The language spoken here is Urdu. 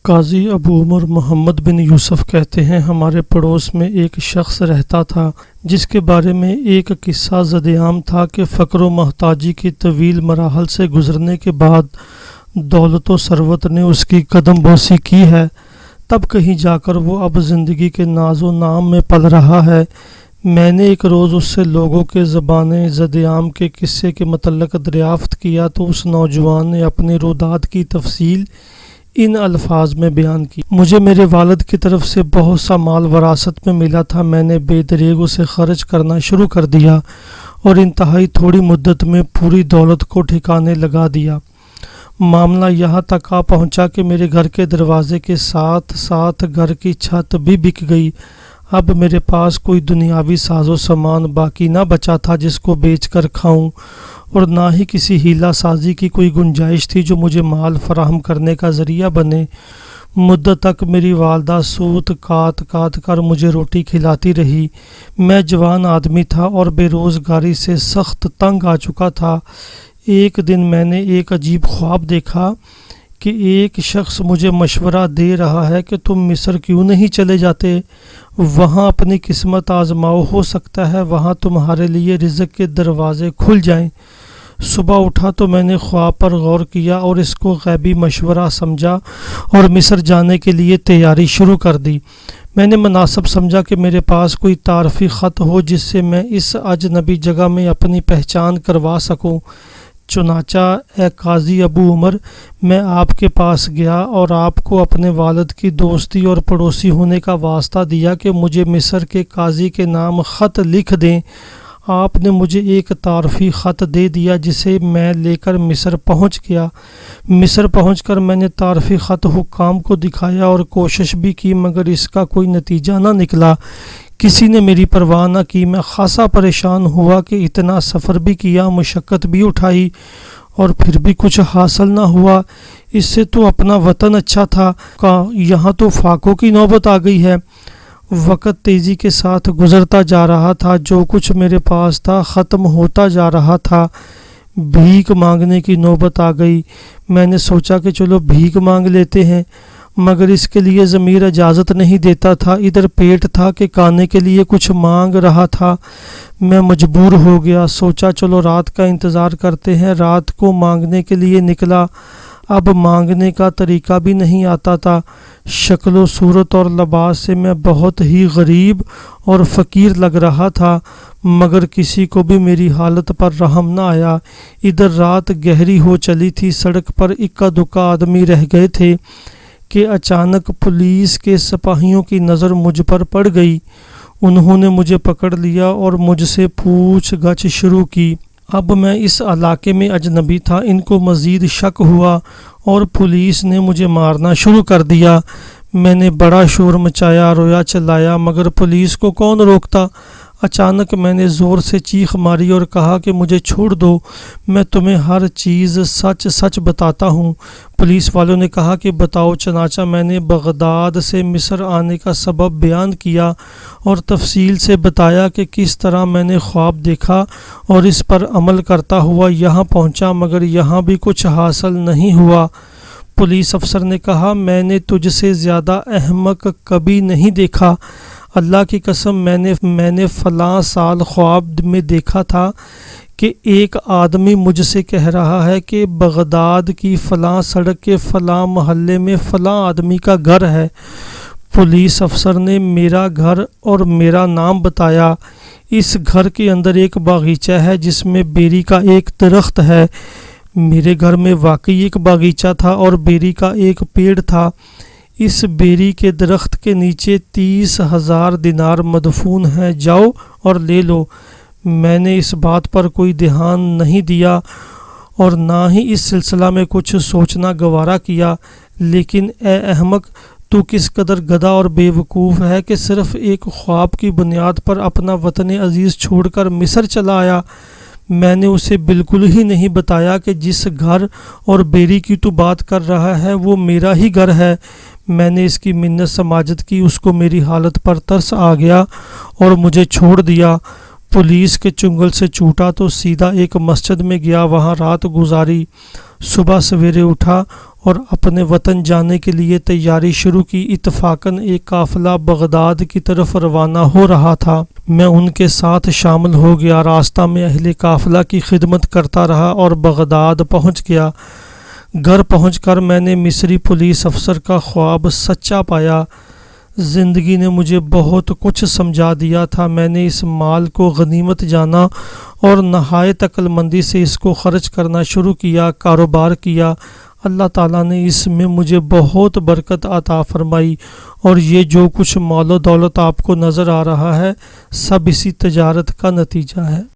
قاضی ابو عمر محمد بن یوسف کہتے ہیں ہمارے پڑوس میں ایک شخص رہتا تھا جس کے بارے میں ایک قصہ زدعام تھا کہ فقر و محتاجی کی طویل مراحل سے گزرنے کے بعد دولت و ثروت نے اس کی قدم بوسی کی ہے، تب کہیں جا کر وہ اب زندگی کے ناز و نام میں پل رہا ہے۔ میں نے ایک روز اس سے لوگوں کے زبانِ زدعام کے قصے کے متعلق دریافت کیا تو اس نوجوان نے اپنی روداد کی تفصیل ان الفاظ میں بیان کی۔ مجھے میرے والد کی طرف سے بہت سا مال وراثت میں ملا تھا، میں نے بے دریغ اسے خرچ کرنا شروع کر دیا اور انتہائی تھوڑی مدت میں پوری دولت کو ٹھکانے لگا دیا۔ معاملہ یہاں تک آ پہنچا کہ میرے گھر کے دروازے کے ساتھ ساتھ گھر کی چھت بھی بک گئی۔ اب میرے پاس کوئی دنیاوی ساز و سامان باقی نہ بچا تھا جس کو بیچ کر کھاؤں، اور نہ ہی کسی ہیلہ سازی کی کوئی گنجائش تھی جو مجھے مال فراہم کرنے کا ذریعہ بنے۔ مدت تک میری والدہ سوت کاٹ کاٹ کر مجھے روٹی کھلاتی رہی۔ میں جوان آدمی تھا اور بے روزگاری سے سخت تنگ آ چکا تھا۔ ایک دن میں نے ایک عجیب خواب دیکھا کہ ایک شخص مجھے مشورہ دے رہا ہے کہ تم مصر کیوں نہیں چلے جاتے، وہاں اپنی قسمت آزماؤ، ہو سکتا ہے وہاں تمہارے لیے رزق کے دروازے کھل جائیں۔ صبح اٹھا تو میں نے خواب پر غور کیا اور اس کو غیبی مشورہ سمجھا اور مصر جانے کے لیے تیاری شروع کر دی۔ میں نے مناسب سمجھا کہ میرے پاس کوئی تعارفی خط ہو جس سے میں اس اجنبی جگہ میں اپنی پہچان کروا سکوں۔ چنانچہ اے قاضی ابو عمر، میں آپ کے پاس گیا اور آپ کو اپنے والد کی دوستی اور پڑوسی ہونے کا واسطہ دیا کہ مجھے مصر کے قاضی کے نام خط لکھ دیں۔ آپ نے مجھے ایک تعارفی خط دے دیا جسے میں لے کر مصر پہنچ گیا۔ مصر پہنچ کر میں نے تعارفی خط حکام کو دکھایا اور کوشش بھی کی مگر اس کا کوئی نتیجہ نہ نکلا۔ کسی نے میری پرواہ نہ کی۔ میں خاصا پریشان ہوا کہ اتنا سفر بھی کیا، مشقت بھی اٹھائی اور پھر بھی کچھ حاصل نہ ہوا۔ اس سے تو اپنا وطن اچھا تھا، یہاں تو فاقوں کی نوبت آ گئی ہے۔ وقت تیزی کے ساتھ گزرتا جا رہا تھا، جو کچھ میرے پاس تھا ختم ہوتا جا رہا تھا۔ بھیک مانگنے کی نوبت آ گئی۔ میں نے سوچا کہ چلو بھیک مانگ لیتے ہیں، مگر اس کے لیے ضمیر اجازت نہیں دیتا تھا۔ ادھر پیٹ تھا کہ کھانے کے لیے کچھ مانگ رہا تھا۔ میں مجبور ہو گیا، سوچا چلو رات کا انتظار کرتے ہیں۔ رات کو مانگنے کے لیے نکلا۔ اب مانگنے کا طریقہ بھی نہیں آتا تھا۔ شکل و صورت اور لباس سے میں بہت ہی غریب اور فقیر لگ رہا تھا، مگر کسی کو بھی میری حالت پر رحم نہ آیا۔ ادھر رات گہری ہو چلی تھی، سڑک پر اکا دکا آدمی رہ گئے تھے کہ اچانک پولیس کے سپاہیوں کی نظر مجھ پر پڑ گئی۔ انہوں نے مجھے پکڑ لیا اور مجھ سے پوچھ گچھ شروع کی۔ اب میں اس علاقے میں اجنبی تھا، ان کو مزید شک ہوا اور پولیس نے مجھے مارنا شروع کر دیا۔ میں نے بڑا شور مچایا، رویا چلایا، مگر پولیس کو کون روکتا۔ اچانک میں نے زور سے چیخ ماری اور کہا کہ مجھے چھوڑ دو، میں تمہیں ہر چیز سچ سچ بتاتا ہوں۔ پولیس والوں نے کہا کہ بتاؤ۔ چنانچہ میں نے بغداد سے مصر آنے کا سبب بیان کیا اور تفصیل سے بتایا کہ کس طرح میں نے خواب دیکھا اور اس پر عمل کرتا ہوا یہاں پہنچا، مگر یہاں بھی کچھ حاصل نہیں ہوا۔ پولیس افسر نے کہا میں نے تجھ سے زیادہ احمق کبھی نہیں دیکھا۔ اللہ کی قسم میں نے فلاں سال خواب میں دیکھا تھا کہ ایک آدمی مجھ سے کہہ رہا ہے کہ بغداد کی فلاں سڑک کے فلاں محلے میں فلاں آدمی کا گھر ہے۔ پولیس افسر نے میرا گھر اور میرا نام بتایا۔ اس گھر کے اندر ایک باغیچہ ہے جس میں بیری کا ایک درخت ہے۔ میرے گھر میں واقعی ایک باغیچہ تھا اور بیری کا ایک پیڑ تھا۔ اس بیری کے درخت کے نیچے 30,000 دینار مدفون ہیں، جاؤ اور لے لو۔ میں نے اس بات پر کوئی دھیان نہیں دیا اور نہ ہی اس سلسلہ میں کچھ سوچنا گوارا کیا، لیکن اے احمق، تو کس قدر گدھا اور بے وقوف ہے کہ صرف ایک خواب کی بنیاد پر اپنا وطن عزیز چھوڑ کر مصر چلا آیا۔ میں نے اسے بالکل ہی نہیں بتایا کہ جس گھر اور بیری کی تو بات کر رہا ہے وہ میرا ہی گھر ہے۔ میں نے اس کی منت سماجت کی، اس کو میری حالت پر ترس آ گیا اور مجھے چھوڑ دیا۔ پولیس کے چنگل سے چھوٹا تو سیدھا ایک مسجد میں گیا، وہاں رات گزاری۔ صبح سویرے اٹھا اور اپنے وطن جانے کے لیے تیاری شروع کی۔ اتفاقاً ایک قافلہ بغداد کی طرف روانہ ہو رہا تھا۔ میں ان کے ساتھ شامل ہو گیا، راستہ میں اہل قافلہ کی خدمت کرتا رہا اور بغداد پہنچ گیا۔ گھر پہنچ کر میں نے مصری پولیس افسر کا خواب سچا پایا۔ زندگی نے مجھے بہت کچھ سمجھا دیا تھا۔ میں نے اس مال کو غنیمت جانا اور نہایت عقل مندی سے اس کو خرچ کرنا شروع کیا، کاروبار کیا۔ اللہ تعالیٰ نے اس میں مجھے بہت برکت عطا فرمائی، اور یہ جو کچھ مال و دولت آپ کو نظر آ رہا ہے، سب اسی تجارت کا نتیجہ ہے۔